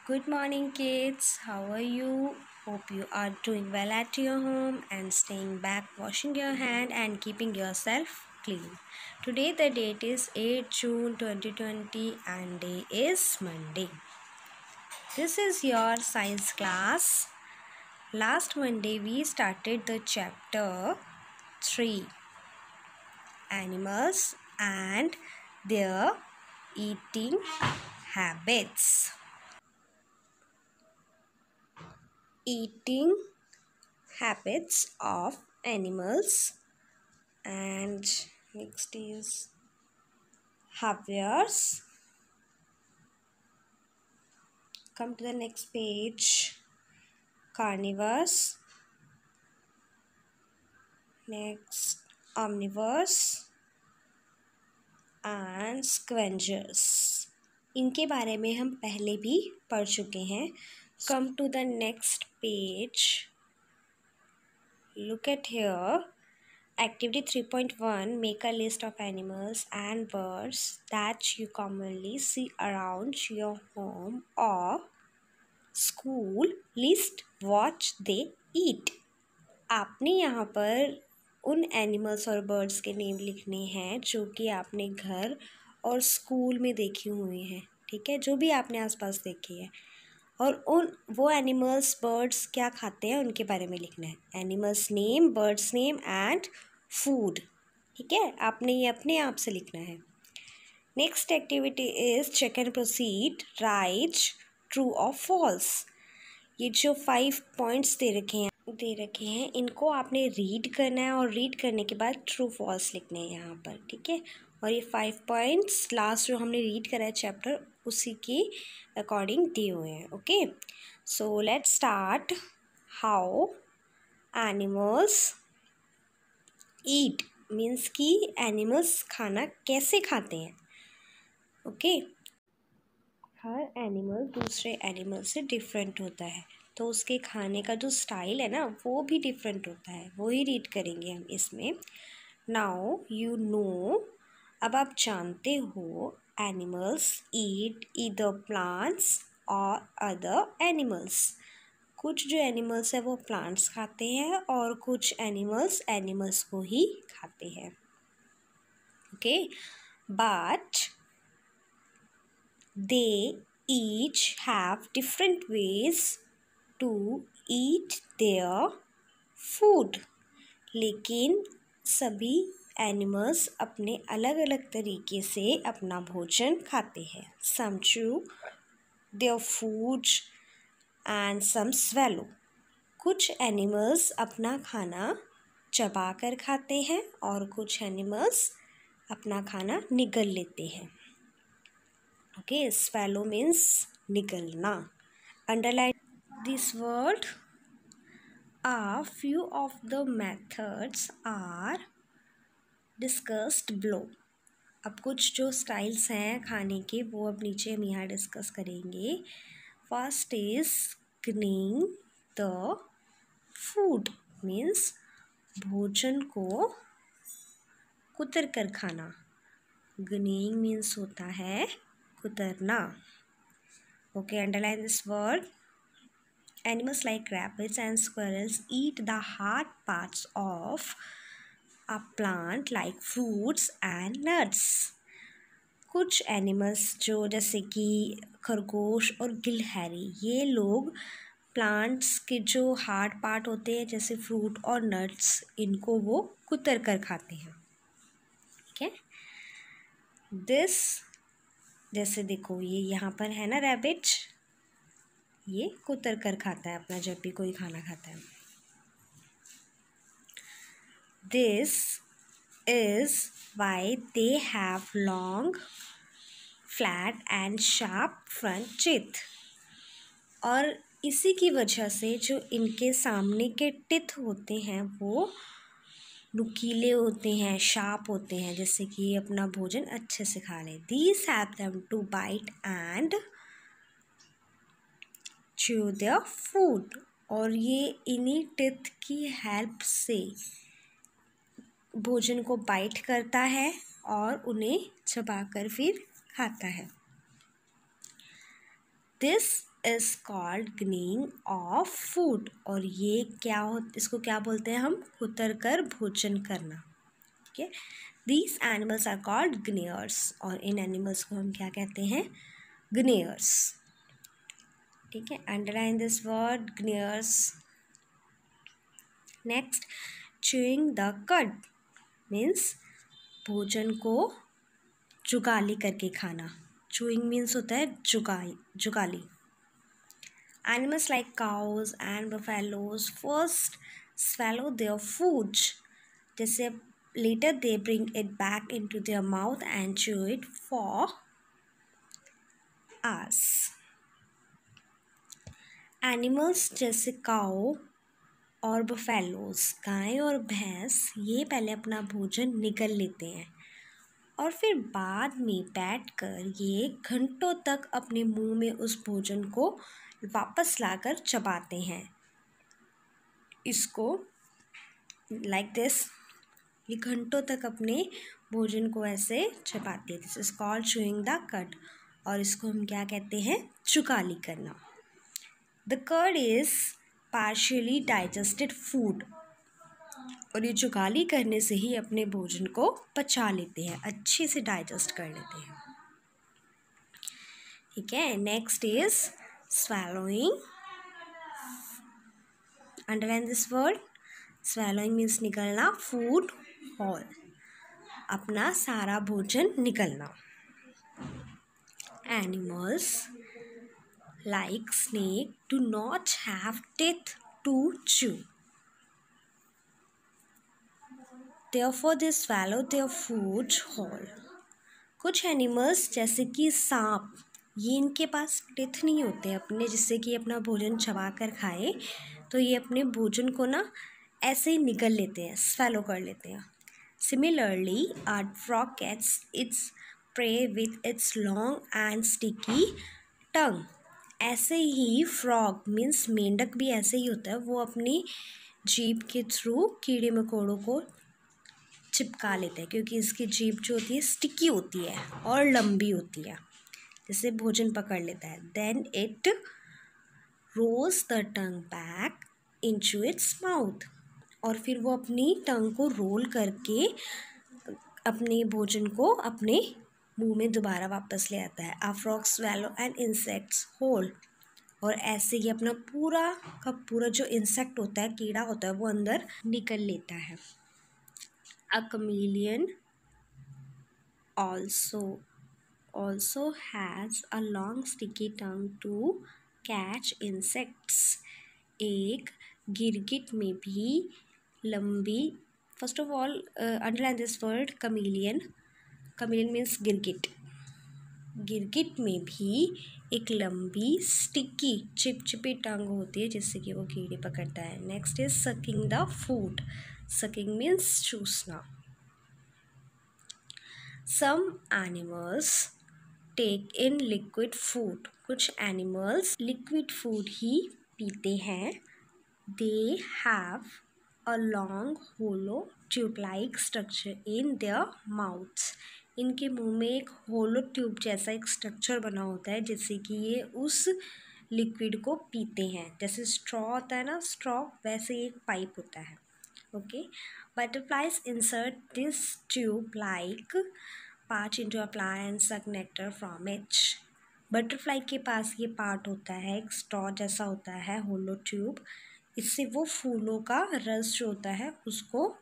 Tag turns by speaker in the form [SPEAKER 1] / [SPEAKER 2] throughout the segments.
[SPEAKER 1] Good morning, kids. How are you? Hope you are doing well at your home and staying back, washing your hand, and keeping yourself clean. Today, the date is 8 June 2020, and day is Monday. This is your science class. Last Monday, we started the chapter 3 Animals and their eating habits. Eating habits of animals, and next is herbivores. Come to the next page. Carnivores. Next, omnivores and scavengers. इनके बारे में हम पहले भी पढ़ चुके हैं. Come to the next page. Look at here. Activity 3.1. Make a list of animals and birds that you commonly see around your home or school. List what they eat. आपने यहाँ पर उन एनिमल्स और बर्ड्स के name लिखने हैं जो कि आपने घर और स्कूल में देखे हुए हैं. ठीक है, जो भी आपने आसपास देखे हैं, और वो एनिमल्स बर्ड्स क्या खाते हैं उनके बारे में लिखना है. Animals name, birds name and food. ठीक है, आपने ये अपने आप से लिखना है. Next activity is check and proceed. Right true और फॉल्स. ये जो 5 पॉइंट्स दे रखे हैं इनको आपने रीड करना है और रीड करने के बाद ट्रू फॉल्स लिखने हैं यहाँ पर. ठीक है, और ये 5 पॉइंट्स लास्ट जो हमने रीड करा है चैप्टर उसी के अकॉर्डिंग दिए हुए हैं. Okay, so let's start. How animals eat means कि एनिमल्स खाना कैसे खाते हैं. ओके, हर एनिमल दूसरे एनिमल से डिफरेंट होता है, तो उसके खाने का जो स्टाइल है ना वो भी डिफरेंट होता है. वो ही रीड करेंगे हम इसमें. नाउ यू नो, अब आप जानते हो, एनिमल्स ईट ईदर प्लांट्स और अदर एनिमल्स. कुछ जो एनिमल्स है वो प्लांट्स खाते हैं और कुछ एनिमल्स को ही खाते हैं. Okay, but they each have different ways to eat their food. लेकिन सभी एनिमल्स अपने अलग अलग तरीके से अपना भोजन खाते हैं. Some chew their food and some swallow. कुछ एनिमल्स अपना खाना चबा कर खाते हैं और कुछ एनिमल्स अपना खाना निगल लेते हैं. Okay, swallow means निगलना. Underline this word. A few of the methods are discussed below. अब कुछ जो स्टाइल्स हैं खाने के वो अब नीचे हम यहाँ डिस्कस करेंगे. First is gnawing the food means भोजन को कुतर कर खाना. ग्निंग मीन्स होता है कुतरना. Okay, underline this word. Animals like rabbits and squirrels eat the hard parts of a plant like fruits and nuts. कुछ एनिमल्स जो जैसे कि खरगोश और गिलहरी, ये लोग प्लांट्स के जो हार्ड पार्ट होते हैं जैसे फ्रूट और नट्स, इनको वो कुतर कर खाते हैं. ठीक है, दिस जैसे देखो ये यहाँ पर है ना रैबिट, ये कुतर कर खाता है अपना जब भी कोई खाना खाता है. This is why they have long flat and sharp front teeth. और इसी की वजह से जो इनके सामने के टिथ होते हैं वो नुकीले होते हैं, शार्प होते हैं, जैसे कि ये अपना भोजन अच्छे से खा लें. These have them to bite and chew their food. और ये इन्हीं टिथ की हेल्प से भोजन को बाइट करता है और उन्हें चबाकर फिर खाता है. This is called gnawing of food, और ये क्या इसको क्या बोलते हैं हम, कुतर कर भोजन करना, ठीक है। दीज एनिमल्स आर कॉल्ड ग्नेयर्स, और इन एनिमल्स को हम क्या कहते हैं, ग्नेयर्स, ठीक है। Underline this word gnawers. Next, chewing the cud means भोजन को जुगाली करके खाना। चूइंग मीन्स होता है जुगाली। Animals like cows and buffaloes first swallow their food, जैसे later they bring it back into their mouth and chew it for hours. Animals जैसे काऊ और बफेलोज, गाय और भैंस, ये पहले अपना भोजन निगल लेते हैं और फिर बाद में बैठकर ये घंटों तक अपने मुंह में उस भोजन को वापस लाकर चबाते हैं। इसको लाइक दिस, ये घंटों तक अपने भोजन को ऐसे चबाते हैं। This is called chewing the cud, और इसको हम क्या कहते हैं, चुगाली करना। The curd is partially digested food, और ये जुगाली करने से ही अपने भोजन को पचा लेते हैं, अच्छे से डाइजेस्ट कर लेते हैं, ठीक है। Next is swallowing. Underline this word, swallowing means निकलना, फूड होल, अपना सारा भोजन निकलना। Animals like snake do not have teeth to chew, therefore they swallow their food whole. कुछ एनिमल्स जैसे कि सांप, ये इनके पास टिथ नहीं होते अपने, जिससे कि अपना भोजन चबा कर खाए, तो ये अपने भोजन को ना ऐसे ही निगल लेते हैं, स्वैलो कर लेते हैं। Similarly a frog cats its prey with its long and sticky tongue. ऐसे ही फ्रॉग मीन्स मेंढक भी ऐसे ही होता है, वो अपनी जीभ के थ्रू कीड़े मकोड़ों को चिपका लेते हैं, क्योंकि इसकी जीभ जो होती है स्टिकी होती है और लंबी होती है, जिससे भोजन पकड़ लेता है। Then it rolls the tongue back into its mouth, और फिर वो अपनी टंग को रोल करके अपने भोजन को अपने मुंह में दोबारा वापस ले आता है। A frog swallow an insects whole, और ऐसे ही अपना पूरा का पूरा जो इंसेक्ट होता है, कीड़ा होता है, वो अंदर निकल लेता है। A chameleon also has a long sticky tongue to catch insects. एक गिरगिट में भी लंबी, first of all underline this word chameleon. chameleon means गिरगिट। गिरगिट में भी एक लंबी स्टिकी चिपचिपी टंग होती है, जिससे कि वो कीड़े पकड़ता है। Next is sucking the food. Sucking means चूसना। Some animals take in liquid food. कुछ animals liquid food ही पीते हैं। They have a long hollow tube-like structure in their mouths. इनके मुंह में एक होलो ट्यूब जैसा एक स्ट्रक्चर बना होता है, जिससे कि ये उस लिक्विड को पीते हैं। जैसे स्ट्रॉ होता है ना, स्ट्रॉ, वैसे एक पाइप होता है। Okay, butterflies insert this tube-like part into a plant and suck nectar from it. Butterfly के पास ये पार्ट होता है, एक स्ट्रॉ जैसा होता है, होलो ट्यूब, इससे वो फूलों का रस जो होता है उसको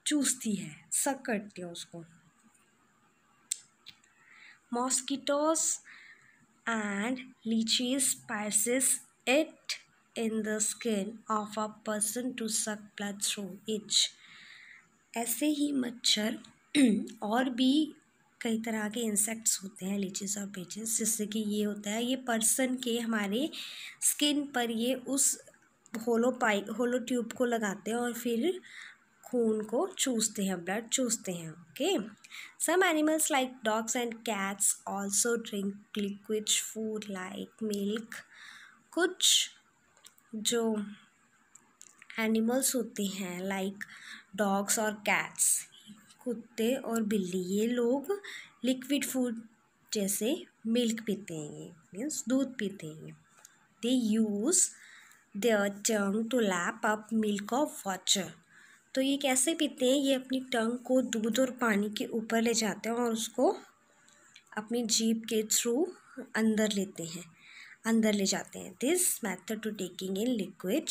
[SPEAKER 1] चूसती है, सक करती है उसको। Mosquitoes and leeches pierces it in the skin of a person to suck blood through it. ऐसे ही मच्छर और भी कई तरह के इंसेक्ट्स होते हैं, लीचेस और पेचेस, जिससे कि ये होता है, ये पर्सन के हमारे स्किन पर ये उस होलो ट्यूब को लगाते हैं और फिर खून को चूसते हैं, ब्लड चूसते हैं। Okay, some animals like dogs and cats also drink liquid food like milk. कुछ जो एनिमल्स होते हैं लाइक डॉग्स और कैट्स, कुत्ते और बिल्ली, ये लोग लिक्विड फूड जैसे मिल्क पीते हैं, ये मीन्स दूध पीते हैं। They use their tongue to lap up milk of water. तो ये कैसे पीते हैं? ये अपनी टंग को दूध और पानी के ऊपर ले जाते हैं और उसको अपनी जीभ के थ्रू अंदर लेते हैं, अंदर ले जाते हैं। This method to taking in liquid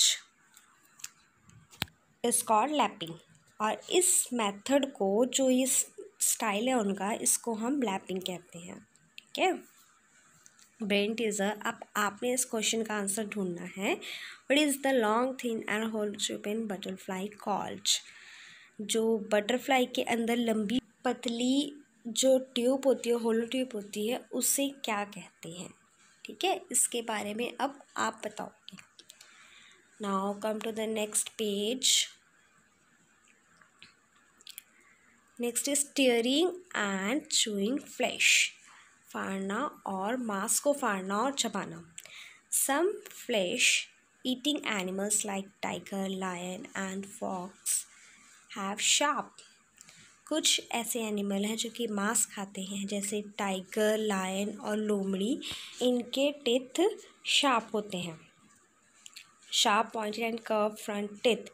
[SPEAKER 1] is called lapping. और इस मेथड को, जो ये स्टाइल है उनका, इसको हम लैपिंग कहते हैं। ठीक है, ब्रेन टीजर। अब आपने इस क्वेश्चन का आंसर ढूंढना है। What is the long thin and hole tube in butterfly called? जो बटरफ्लाई के अंदर लंबी पतली जो ट्यूब होती है, होलो ट्यूब होती है, उसे क्या कहते हैं? ठीक है, इसके बारे में अब आप बताओगे। Now come to the next page. Next is tearing and chewing flesh. फाड़ना और मांस को फाड़ना और चबाना। Some flesh eating animals like tiger, lion and fox have sharp. कुछ ऐसे एनिमल हैं जो कि मांस खाते हैं, जैसे टाइगर, लायन और लोमड़ी। इनके टिथ शार्प होते हैं। Sharp pointed and curve front teeth.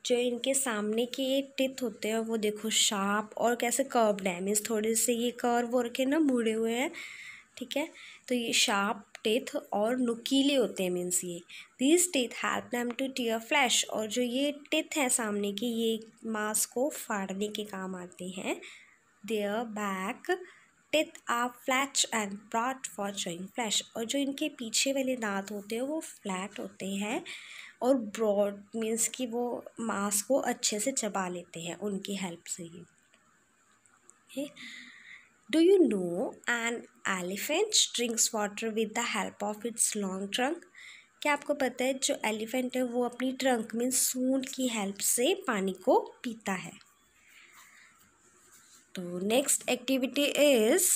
[SPEAKER 1] जो इनके सामने के टिथ होते हैं वो देखो शार्प और कैसे कर्व्ड है, मीन्स थोड़े से ये कर्व हो रखे ना, मुड़े हुए हैं। ठीक है, तो ये शार्प टिथ और नुकीले होते हैं, मीन्स ये these teeth help them to tear flesh. और जो ये टिथ हैं सामने की, ये मांस को फाड़ने के काम आते हैं। Their back teeth are flat and broad for chewing flesh. और जो इनके पीछे वाले दांत होते हैं वो फ्लैट होते हैं और ब्रॉड, मीन्स कि वो मांस को अच्छे से चबा लेते हैं उनकी हेल्प से ही। Do you know an elephant drinks water with the help of its long trunk? क्या आपको पता है जो एलिफेंट है वो अपनी ट्रंक मीन्स सूंड की हेल्प से पानी को पीता है? तो next activity is,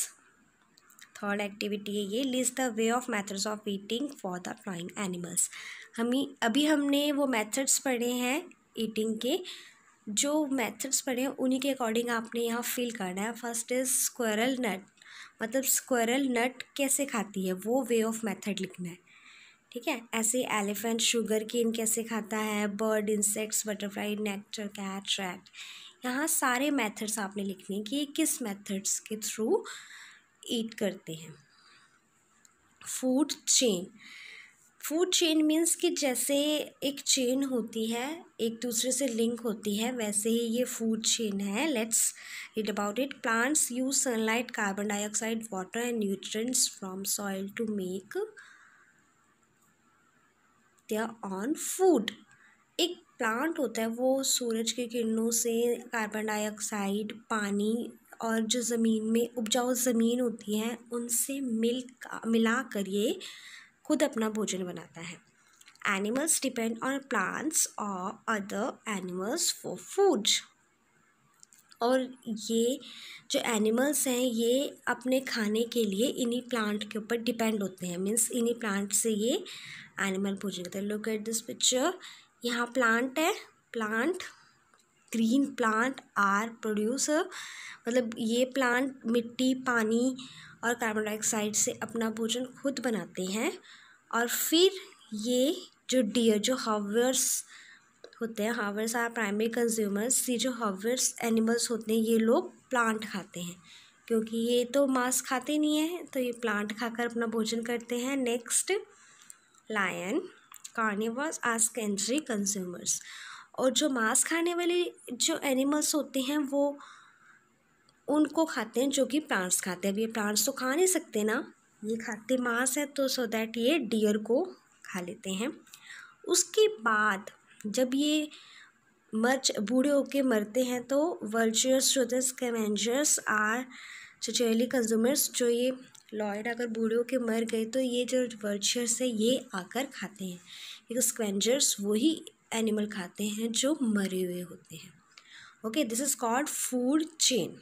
[SPEAKER 1] third activity है ये, list the way of methods of eating for the flying animals. अभी हमने वो मेथड्स पढ़े हैं ईटिंग के। जो मेथड्स पढ़े हैं उन्हीं के अकॉर्डिंग आपने यहाँ फिल करना है। फर्स्ट इज स्क्वायरल नट, मतलब स्क्वायरल नट कैसे खाती है वो वे ऑफ मेथड लिखना है। ठीक है, ऐसे एलिफेंट शुगर केन कैसे खाता है, bird, insects, butterfly, nectar, cat, rat. यहाँ सारे मेथड्स आपने लिखने हैं कि किस मेथड्स के थ्रू ईट करते हैं। Food chain. Food chain means कि जैसे एक चेन होती है, एक दूसरे से लिंक होती है, वैसे ही ये फूड चेन है। Let's read about it. Plants use sunlight, carbon dioxide, water and nutrients from soil to make their own food. एक प्लांट होता है वो सूरज की किरणों से कार्बन डाइऑक्साइड, पानी और जो ज़मीन में उपजाऊ ज़मीन होती है उनसे मिला कर ये खुद अपना भोजन बनाता है। एनिमल्स डिपेंड ऑन प्लांट्स और अदर एनिमल्स फॉर फूड। और ये जो एनिमल्स हैं ये अपने खाने के लिए इन्हीं प्लांट के ऊपर डिपेंड होते हैं, मीन्स इन्हीं प्लांट से ये एनिमल भोजन करते हैं। Look at this picture. यहाँ प्लांट है, plant, green plant are producer, मतलब ये प्लांट मिट्टी, पानी और कार्बन डाइऑक्साइड से अपना भोजन खुद बनाते हैं। और फिर ये जो डियर, जो हर्बिवर्स होते हैं, हर्बिवर्स आर प्राइमरी कंज्यूमर्स। ये जो हर्बिवर्स एनिमल्स होते हैं ये लोग प्लांट खाते हैं, क्योंकि ये तो मांस खाते नहीं हैं, तो ये प्लांट खाकर अपना भोजन करते हैं। Next, lion, carnivores are secondary consumers. और जो मांस खाने वाले जो एनिमल्स होते हैं वो उनको खाते हैं जो कि प्लांट्स खाते हैं। अब ये प्लांट्स तो खा नहीं सकते ना, ये खाते मांस है, तो सो दैट ये डियर को खा लेते हैं। उसके बाद जब ये बूढ़े होके मरते हैं तो वर्चर्स जो होते हैं, स्कैवेंजर्स आर चचेली कंज्यूमर्स। जो ये लॉयड अगर बूढ़े होके मर गए तो ये जो वर्चर्स है ये आकर खाते हैं, क्योंकि स्कैवेंजर्स वही एनिमल खाते हैं जो मरे हुए होते हैं। Okay, this is called food chain.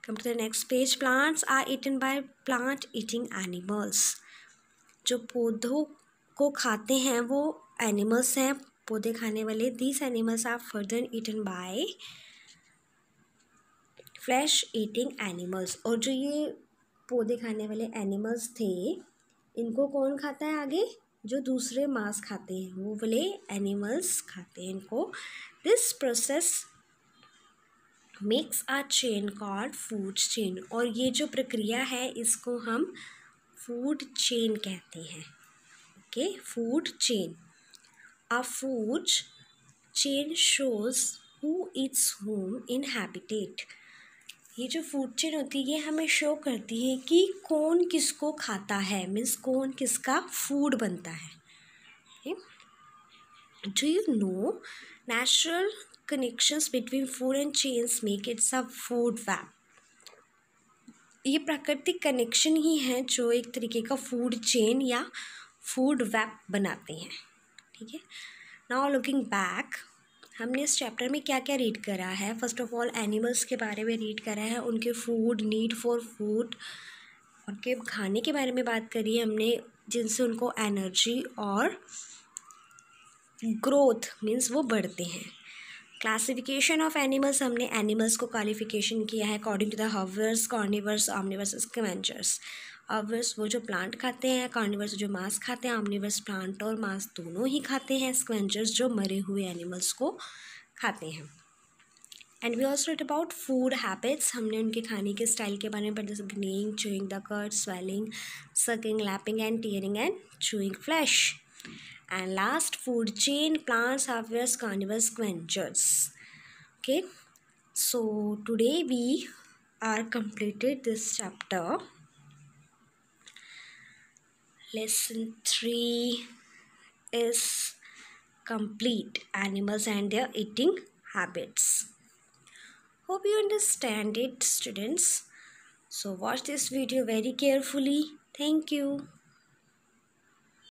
[SPEAKER 1] Come to the next page. Plants are eaten by plant eating animals. जो पौधों को खाते हैं वो एनिमल्स हैं, पौधे खाने वाले। These animals are further eaten by flesh eating animals. और जो ये पौधे खाने वाले एनिमल्स थे इनको कौन खाता है आगे? जो दूसरे मांस खाते हैं वो वाले एनिमल्स खाते हैं इनको। This process makes a chain called food chain, और ये जो प्रक्रिया है इसको हम फूड चेन कहते हैं। Okay, food chain. A food chain shows who Yeats whom in habitat. ये जो फूड चेन होती है ये हमें शो करती है कि कौन किसको खाता है, मीन्स कौन किसका फूड बनता है। Do you know natural connections between food and chains make it's a food web. ये प्राकृतिक कनेक्शन ही है जो एक तरीके का फूड चेन या फूड वेब बनाते हैं। ठीक है, नाउ लुकिंग बैक, हमने इस चैप्टर में क्या क्या रीड करा है? फर्स्ट ऑफ ऑल एनिमल्स के बारे में रीड करा है, उनके फूड, नीड फॉर फूड, उनके खाने के बारे में बात करी है हमने, जिनसे उनको एनर्जी और ग्रोथ मीन्स वो बढ़ते हैं। क्लासिफिकेशन ऑफ एनिमल्स, हमने एनिमल्स को क्वालिफिकेशन किया है according to the herbivores, carnivores, omnivores, scavengers. Herbivores वो जो प्लांट खाते हैं, कार्निवर्स जो मांस खाते हैं, ऑमनिवर्स प्लांट और मांस दोनों ही खाते हैं, स्कैवेंजर्स जो मरे हुए एनिमल्स को खाते हैं। And we also read about food habits, हमने उनके खाने के स्टाइल के बारे में पढ़ा, जैसे gnawing, chewing the cud, swallowing, sucking, lapping and tearing and chewing flesh. And last, food chain, plants, herbivores, carnivores, scavengers. Okay, so today we are completed this chapter. Lesson 3 is complete, animals and their eating habits. Hope you understand it, students. So watch this video very carefully. Thank you.